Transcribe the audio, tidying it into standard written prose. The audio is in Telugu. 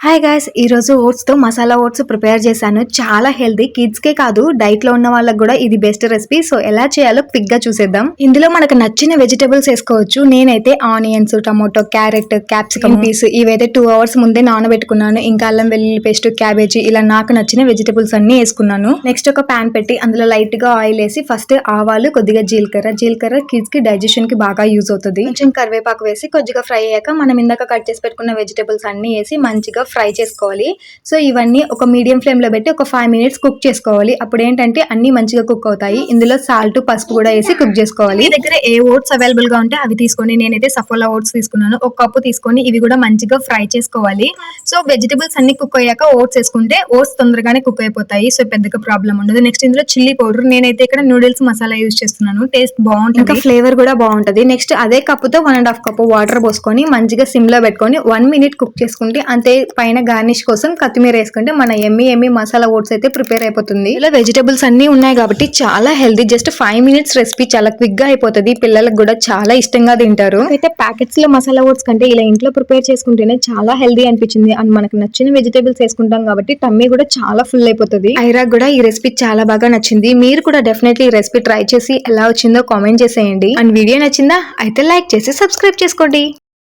హాయ్ గైస్, ఈ రోజు ఓట్స్ తో మసాలా ఓట్స్ ప్రిపేర్ చేశాను. చాలా హెల్తీ, కిడ్స్ కే కాదు డైట్ లో ఉన్న వాళ్ళకి కూడా ఇది బెస్ట్ రెసిపీ. సో ఎలా చేయాలో క్విక్ గా చూసేద్దాం. ఇందులో మనకు నచ్చిన వెజిటబుల్స్ వేసుకోవచ్చు. నేనైతే onions, tomato, carrot, capsicum pieces ఇవైతే 2 hours ముందే నానబెట్టుకున్నాను. ఇంకా అల్లం వెల్లుల్లి పేస్ట్, క్యాబేజీ ఇలా నాకు నచ్చిన వెజిటబుల్స్ అన్ని వేసుకున్నాను. నెక్స్ట్ ఒక ప్యాన్ పెట్టి అందులో లైట్ గా ఆయిల్ వేసి ఫస్ట్ ఆవాలు, కొద్దిగా జీలకర్ర కిడ్స్ కి డైజెషన్ కి బాగా యూజ్ అవుతుంది. కొంచెం కరివేపాకు వేసి కొద్దిగా ఫ్రై అయ్యాక మనం ఇందాక కట్ చేసి పెట్టుకున్న వెజిటబుల్స్ అన్ని వేసి మంచిగా ఫ్రై చేసుకోవాలి. సో ఇవన్నీ ఒక మీడియం ఫ్లేమ్ లో పెట్టి ఒక 5 minutes కుక్ చేసుకోవాలి. అప్పుడు ఏంటంటే అన్ని మంచిగా కుక్ అవుతాయి. ఇందులో సాల్ట్, పసుపు కూడా వేసి కుక్ చేసుకోవాలి. మీ దగ్గర ఏ ఓట్స్ అవైలబుల్ గా ఉంటే అవి తీసుకోండి. నేనైతే సఫోలా ఓట్స్ తీసుకున్నాను. ఒక కప్పు తీసుకొని ఇవి కూడా మంచిగా ఫ్రై చేసుకోవాలి. సో వెజిటబుల్స్ అన్ని కుక్ అయ్యాక ఓట్స్ వేసుకుంటే ఓట్స్ తొందరగానే కుక్ అయిపోతాయి. సో పెద్దగా ప్రాబ్లం ఉండదు. నెక్స్ట్ ఇందులో చిల్లీ పౌడర్, నేనైతే ఇక్కడ నూడిల్స్ మసాలా యూజ్ చేస్తున్నాను. టేస్ట్ బాగుంటుంది, ఇంకా ఫ్లేవర్ కూడా బాగుంటది. నెక్స్ట్ అదే కప్పుతో 1.5 cup వాటర్ పోసుకొని మంచిగా సిమ్ లో పెట్టుకొని 1 minute కుక్ చేసుకుంటే అంతే. పైన గార్నిష్ కోసం కొత్తిమీర వేసుకుంటే మన ఎమ్మి మసాలా ఓట్స్ అయితే ప్రిపేర్ అయిపోతుంది. ఇలా వెజిటబుల్స్ అన్ని ఉన్నాయి కాబట్టి చాలా హెల్దీ. జస్ట్ 5 minutes రెసిపీ చాలా క్విక్ గా అయిపోతుంది. పిల్లలకు కూడా చాలా ఇష్టంగా తింటారు. అయితే ప్యాకెట్స్ లో మసాలా ఓట్స్ కంటే ఇలా ఇంట్లో ప్రిపేర్ చేసుకుంటేనే చాలా హెల్దీ అనిపించింది. అండ్ మనకు నచ్చిన వెజిటబుల్స్ వేసుకుంటాం కాబట్టి టమ్మీ కూడా చాలా ఫుల్ అయిపోతుంది. ఐరా కూడా ఈ రెసిపీ చాలా బాగా నచ్చింది. మీరు కూడా డెఫినెట్లీ ఈ రెసిపీ ట్రై చేసి ఎలా వచ్చిందో కామెంట్ చేసేయండి. అండ్ వీడియో నచ్చిందా అయితే లైక్ చేసి సబ్స్క్రైబ్ చేసుకోండి.